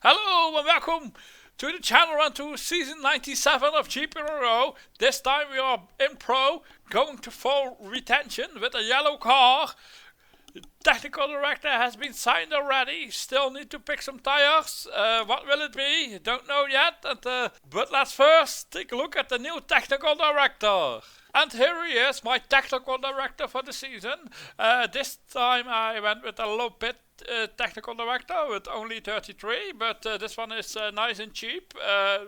Hello and welcome to the channel and to season 97 of GPRO. This time we are in pro, going to full retention with a yellow car. The technical director has been signed already. Still need to pick some tires. What will it be? Don't know yet. But let's first take a look at the new technical director. And here he is, my technical director for the season. This time I went with a low bid technical director with only 33, but this one is nice and cheap,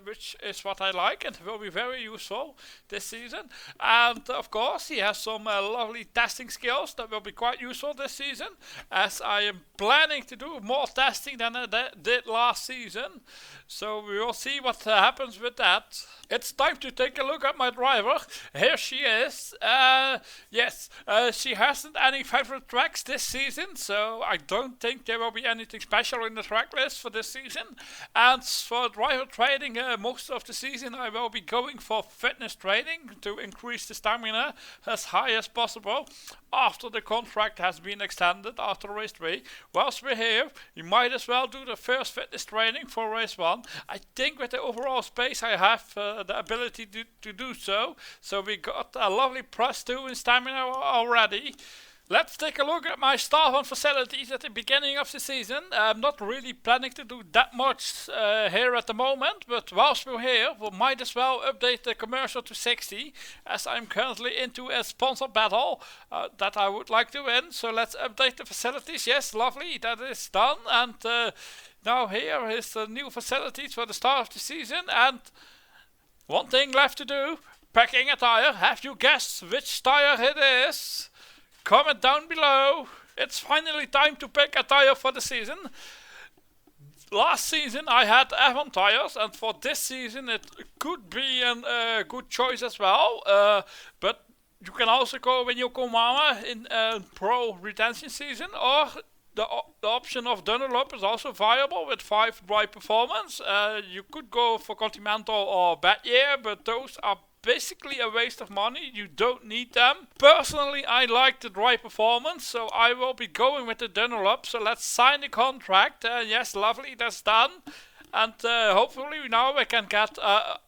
which is what I like and will be very useful this season. And of course he has some lovely testing skills that will be quite useful this season, as I am planning to do more testing than I did last season. So we will see what happens with that. It's time to take a look at my driver. Here she is. She hasn't any favorite tracks this season, so I don't think there will be anything special in the track list for this season. And for driver training, most of the season I will be going for fitness training to increase the stamina as high as possible after the contract has been extended after race 3. Whilst we're here, we might as well do the first fitness training for race 1. I think with the overall space I have the ability to do so. So we got a lovely press 2 in stamina already. Let's take a look at my staff and facilities at the beginning of the season. I'm not really planning to do that much here at the moment, but whilst we're here, we might as well update the commercial to 60, as I'm currently into a sponsor battle that I would like to win. So let's update the facilities. Yes, lovely, that is done. And now here is the new facilities for the start of the season. And one thing left to do, packing a tire. Have you guessed which tire it is? Comment down below. It's finally time to pick a tire for the season. Last season I had F1 tires, and for this season it could be a good choice as well. But you can also go with Yokohama in pro retention season, or the option of Dunlop is also viable with 5 dry performance. You could go for Continental or Badyear, but those are basically a waste of money. You don't need them. Personally, I like the dry performance, so I will be going with the Dunlop. So let's sign the contract. Yes, lovely, that's done. And hopefully now I can get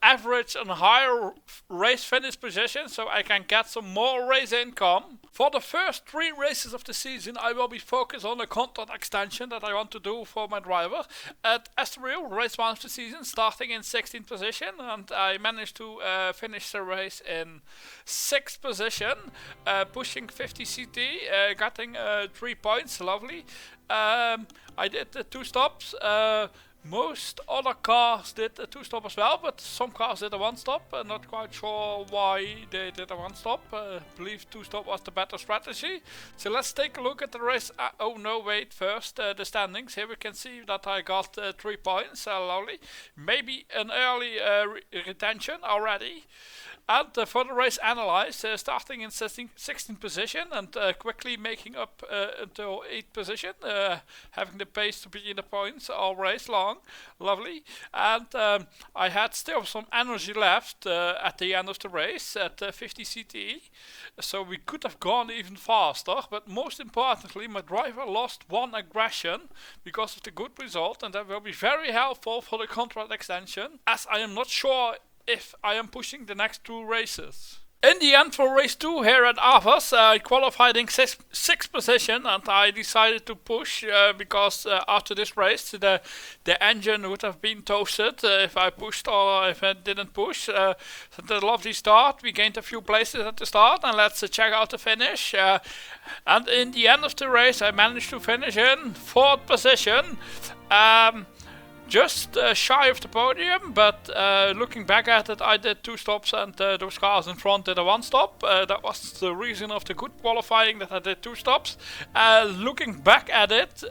average and higher race finish position, so I can get some more race income. For the first 3 races of the season I will be focused on the content extension that I want to do for my driver. At Estoril, race 1 of the season, starting in 16th position, and I managed to finish the race in 6th position, pushing 50 CT, getting 3 points, lovely. I did the 2 stops. Most other cars did a 2-stop as well, but some cars did a 1-stop. I'm not quite sure why they did a 1-stop. I believe 2-stop was the better strategy. So let's take a look at the race. Oh no, wait, first the standings. Here we can see that I got 3 points, lovely. Maybe an early retention already. And for the race analyzed, starting in 16th position and quickly making up until 8th position, having the pace to be in the points all race long, lovely. And I had still some energy left at the end of the race at 50 CT, so we could have gone even faster, but most importantly my driver lost 1 aggression because of the good result, and that will be very helpful for the contract extension, as I am not sure if I am pushing the next 2 races. In the end, for race 2 here at Avas, I qualified in 6th position, and I decided to push because after this race the engine would have been toasted if I pushed or if I didn't push. So the lovely start, we gained a few places at the start, and let's check out the finish. And in the end of the race I managed to finish in 4th position. Just shy of the podium, but looking back at it, I did 2 stops and those cars in front did a 1-stop. That was the reason of the good qualifying, that I did 2 stops. Looking back at it,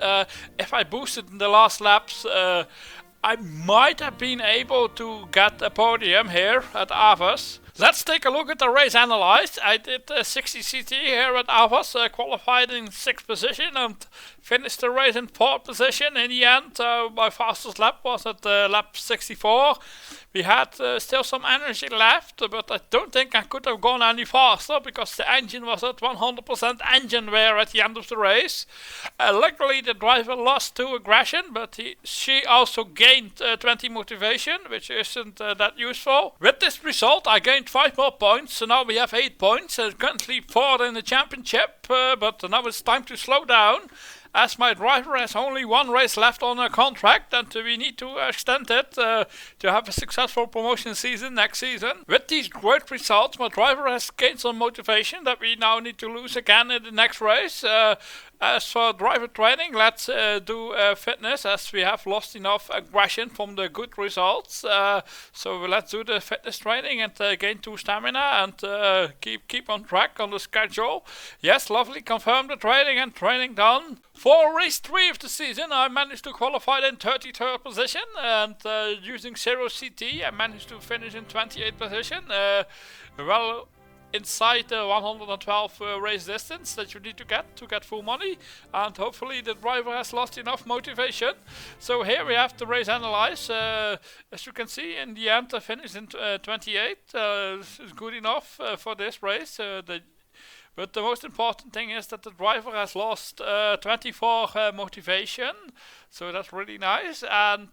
if I boosted in the last laps, I might have been able to get a podium here at Avas. Let's take a look at the race analyzed. I did 60 CT here at Avas, qualified in 6th position and finished the race in 4th position. In the end, my fastest lap was at lap 64. We had still some energy left, but I don't think I could have gone any faster because the engine was at 100% engine wear at the end of the race. Luckily, the driver lost 2 aggression, but she also gained 20 motivation, which isn't that useful. With this result, I gained 5 more points, so now we have 8 points. Currently 4 in the championship, but now it's time to slow down, as my driver has only 1 race left on her contract and we need to extend it to have a successful promotion season next season. With these great results, my driver has gained some motivation that we now need to lose again in the next race. As for driver training, let's do fitness, as we have lost enough aggression from the good results. So let's do the fitness training and gain 2 stamina and keep on track on the schedule. Yes, lovely, confirm the training and training done. For race 3 of the season, I managed to qualify in 33rd position, and using 0 CT, I managed to finish in 28th position. Well, inside the 112 race distance that you need to get full money, and hopefully the driver has lost enough motivation. So here we have the race analyze. As you can see, in the end I finished in 28. This is good enough for this race. But the most important thing is that the driver has lost 24 motivation, so that's really nice, and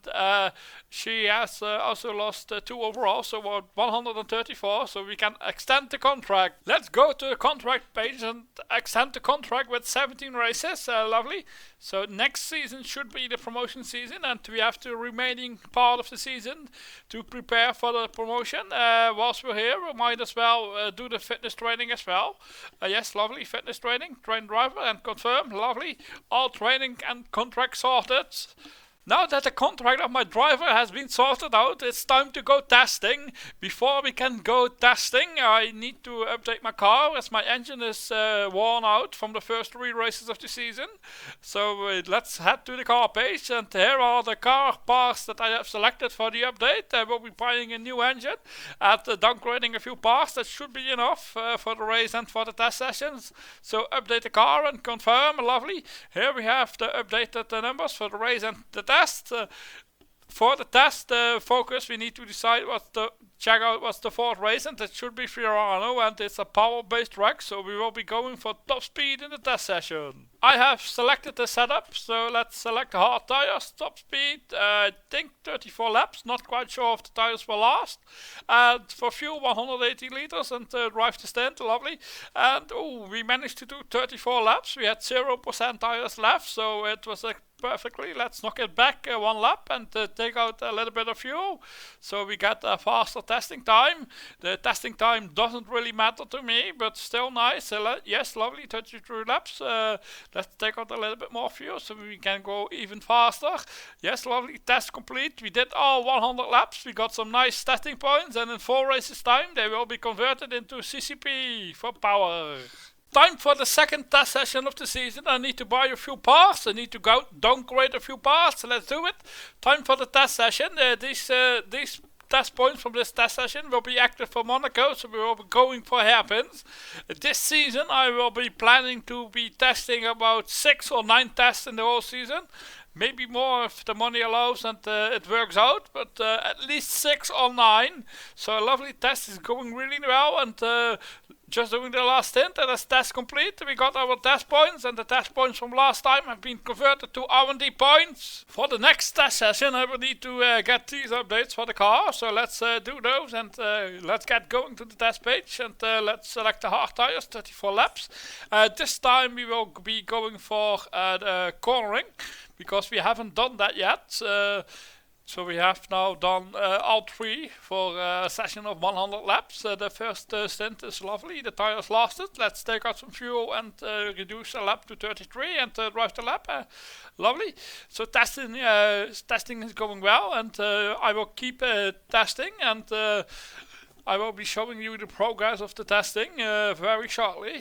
she has also lost 2 overall, so 134, so we can extend the contract. Let's go to the contract page and extend the contract with 17 races. Lovely. So next season should be the promotion season, and we have the remaining part of the season to prepare for the promotion. Whilst we're here, we might as well do the fitness training as well. Yes, lovely, fitness training, train driver and confirm, lovely. All training and contract sorted. Now that the contract of my driver has been sorted out, it's time to go testing. Before we can go testing, I need to update my car, as my engine is worn out from the first 3 races of the season. So let's head to the car page, and here are the car parts that I have selected for the update. I will be buying a new engine and downgrading a few parts. That should be enough for the race and for the test sessions. So update the car and confirm, lovely. Here we have the updated numbers for the race and the test. For the test focus, we need to decide check out what's the 4th race, and that should be Fiorano, and it's a power-based track, so we will be going for top speed in the test session. I have selected the setup, so let's select the hard tires, top speed, I think 34 laps, not quite sure if the tires will last. And for fuel, 180 liters, and drive the stint, lovely. And we managed to do 34 laps, we had 0% tires left, so it was perfectly. Let's knock it back 1 lap and take out a little bit of fuel, so we get a faster testing time. The testing time doesn't really matter to me, but still nice. Yes, lovely, 33 laps. Let's take out a little bit more fuel so we can go even faster. Yes, lovely, test complete. We did all 100 laps. We got some nice testing points, and in 4 races time they will be converted into CCP for power. Time for the second test session of the season. I need to buy a few parts. I need to go downgrade a few parts. Let's do it. Time for the test session. These test points from this test session will be active for Monaco, so we will be going for hairpins. This season I will be planning to be testing about 6 or 9 tests in the whole season. Maybe more if the money allows and it works out, but at least 6 or 9. So a lovely test is going really well, and just doing the last stint, and as test complete, we got our test points, and the test points from last time have been converted to R&D points. For the next test session, I will need to get these updates for the car, so let's do those, and let's get going to the test page, and let's select the hard tires, 34 laps. This time we will be going for the cornering, because we haven't done that yet. So we have now done all 3 for a session of 100 laps. The first stint is lovely, the tires lasted. Let's take out some fuel and reduce a lap to 33 and drive the lap. Lovely. So testing is going well, and I will keep testing, and I will be showing you the progress of the testing very shortly.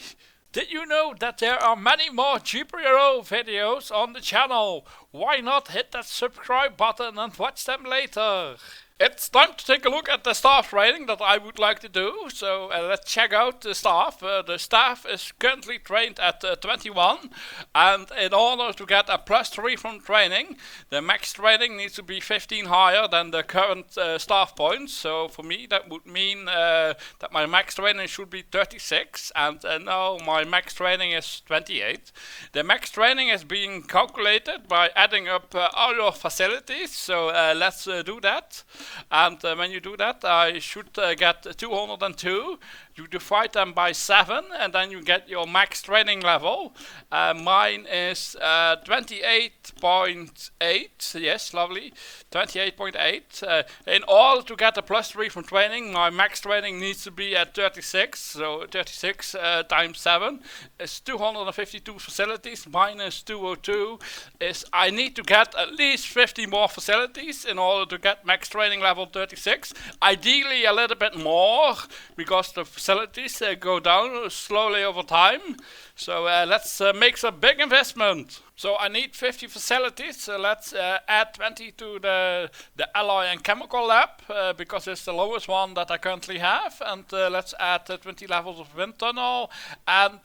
Did you know that there are many more GPRO videos on the channel? Why not hit that subscribe button and watch them later? It's time to take a look at the staff training that I would like to do. So let's check out the staff. The staff is currently trained at 21, and in order to get a +3 from training, the max training needs to be 15 higher than the current staff points. So for me that would mean that my max training should be 36, and now my max training is 28. The max training is being calculated by adding up all your facilities. So let's do that. And when you do that, I should get 202. You divide them by 7, and then you get your max training level. Mine is 28.8. Yes, lovely. 28.8. In order to get a +3 from training, my max training needs to be at 36. So 36 times 7 is 252 facilities. Minus 202 is I need to get at least 50 more facilities in order to get max training level 36. Ideally a little bit more, because the facilities go down slowly over time. So let's make some big investment. So I need 50 facilities. So let's add 20 to the alloy and chemical lab, because it's the lowest one that I currently have. And let's add 20 levels of wind tunnel and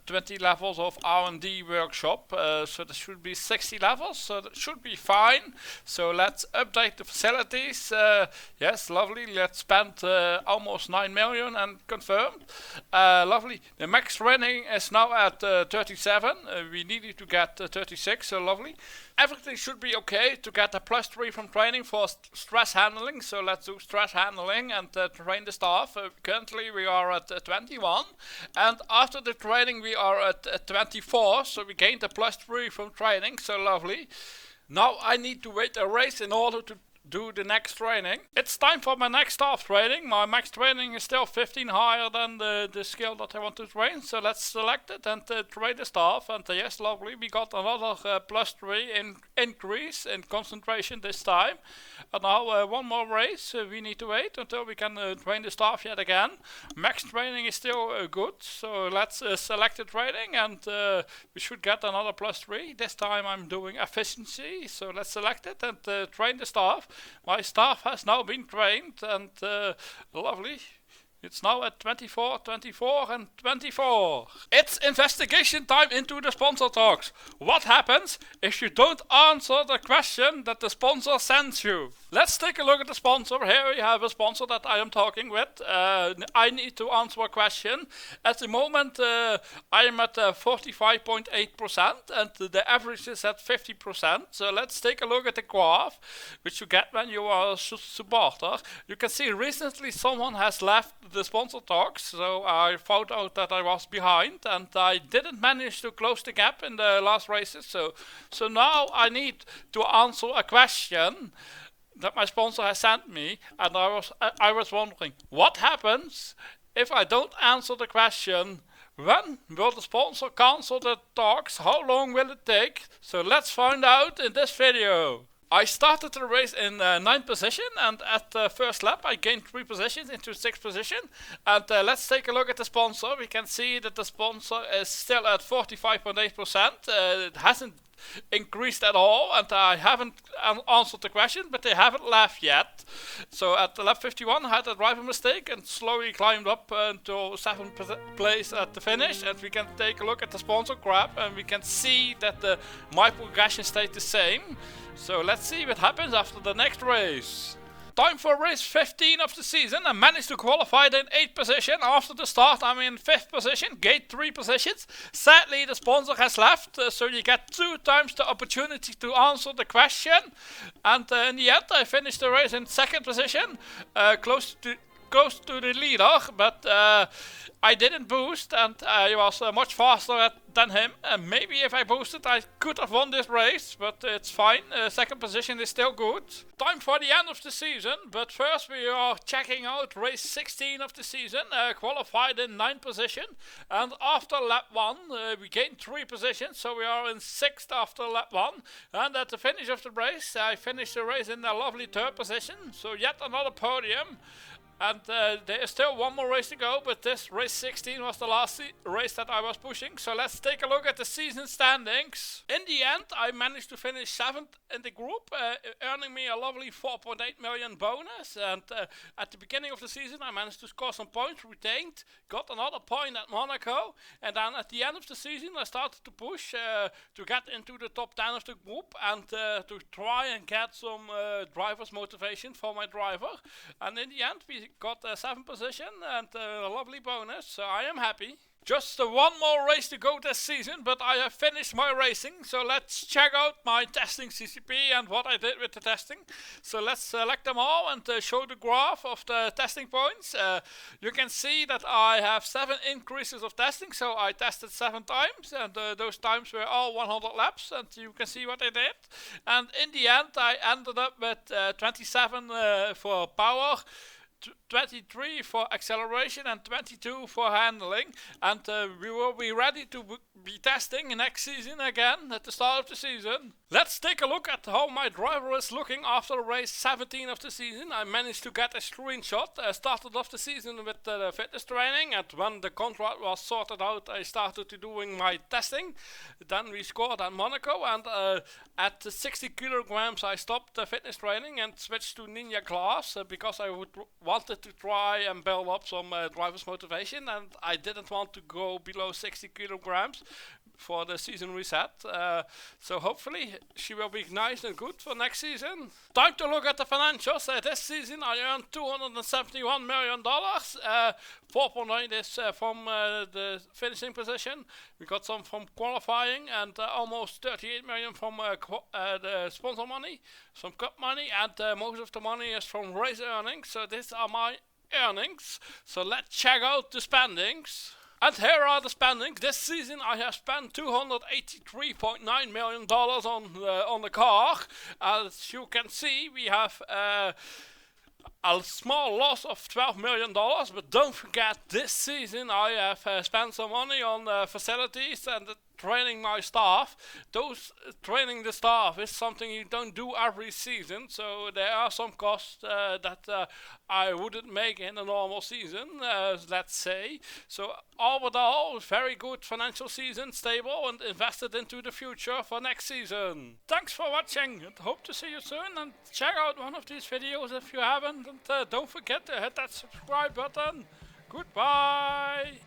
20 levels of R&D workshop. So there should be 60 levels. So that should be fine. So let's update the facilities. Yes, lovely. Let's spend almost 9 million and confirmed. Lovely. The max training is now at 37. We needed to get 36, so lovely. Everything should be okay to get a +3 from training for stress handling. So let's do stress handling and train the staff. Currently we are at 21, and after the training we are at 24. So we gained a +3 from training, so lovely. Now I need to wait a race in order to do the next training. It's time for my next staff training. My max training is still 15 higher than the skill that I want to train. So let's select it and train the staff. And yes, lovely, we got another +3 increase in concentration this time. And now one more race. We need to wait until we can train the staff yet again. Max training is still good. So let's select the training, and we should get another +3. This time I'm doing efficiency. So let's select it and train the staff. My staff has now been trained, and lovely. It's now at 24, 24 and 24. It's investigation time into the sponsor talks. What happens if you don't answer the question that the sponsor sends you? Let's take a look at the sponsor. Here we have a sponsor that I am talking with. I need to answer a question. At the moment I am at 45.8%, and the average is at 50%. So let's take a look at the graph, which you get when you are a supporter. You can see recently someone has left the sponsor talks, so I found out that I was behind, and I didn't manage to close the gap in the last races. So now I need to answer a question that my sponsor has sent me, and I was wondering what happens if I don't answer the question. When will the sponsor cancel the talks? How long will it take? So let's find out in this video. I started the race in 9th position, and at the first lap I gained 3 positions into 6th position. And let's take a look at the sponsor. We can see that the sponsor is still at 45.8%. It hasn't increased at all, and I haven't answered the question, but they haven't left yet. So at lap 51 I had a driver mistake and slowly climbed up until 7th place at the finish. And we can take a look at the sponsor graph, and we can see that my progression stayed the same. So let's see what happens after the next race. Time for race 15 of the season. I managed to qualify in 8th position. After the start I'm in 5th position, gained 3 positions. Sadly the sponsor has left, so you get 2 times the opportunity to answer the question. And in the end I finished the race in 2nd position, close to the leader, but I didn't boost, and I was much faster than him. And maybe if I boosted I could have won this race, but it's fine. 2nd position is still good. Time for the end of the season, but first we are checking out race 16 of the season. Qualified in 9th position, and after lap 1 we gained 3 positions, so we are in 6th after lap 1. And at the finish of the race I finished the race in a lovely 3rd position, so yet another podium. And there is still one more race to go, but this race 16 was the last race that I was pushing. So let's take a look at the season standings. In the end, I managed to finish 7th in the group, earning me a lovely 4.8 million bonus. And at the beginning of the season, I managed to score some points, retained, got another point at Monaco. And then at the end of the season, I started to push to get into the top 10 of the group and to try and get some driver's motivation for my driver. And in the end, we got a 7th position and a lovely bonus, so I am happy. Just one more race to go this season, but I have finished my racing, so let's check out my testing CCP and what I did with the testing. So let's select them all and show the graph of the testing points. You can see that I have 7 increases of testing, so I tested 7 times, and those times were all 100 laps, and you can see what I did. And in the end, I ended up with 27 for power, 23 for acceleration and 22 for handling, and we will be ready to be testing next season again at the start of the season. Let's take a look at how my driver is looking after race 17 of the season. I managed to get a screenshot. I started off the season with the fitness training, and when the contract was sorted out, I started to doing my testing. Then we scored at Monaco, and at 60 kilograms I stopped the fitness training and switched to Ninja class because I wanted to try and build up some driver's motivation, and I didn't want to go below 60 kilograms for the season reset. So hopefully she will be nice and good for next season. Time to look at the financials. This season I earned $271 million. 4.9 is from the finishing position. We got some from qualifying, and almost 38 million from the sponsor money, some cup money, and most of the money is from race earnings. So these are my earnings. So let's check out the spendings. And here are the spendings. This season I have spent $283.9 million on the car. As you can see, we have a small loss of $12 million, but don't forget, this season I have spent some money on facilities and training my staff. Training the staff is something you don't do every season, so there are some costs that I wouldn't make in a normal season, let's say. So all in all, very good financial season, stable and invested into the future for next season. Thanks for watching, and hope to see you soon, and check out one of these videos if you haven't, and don't forget to hit that subscribe button. Goodbye!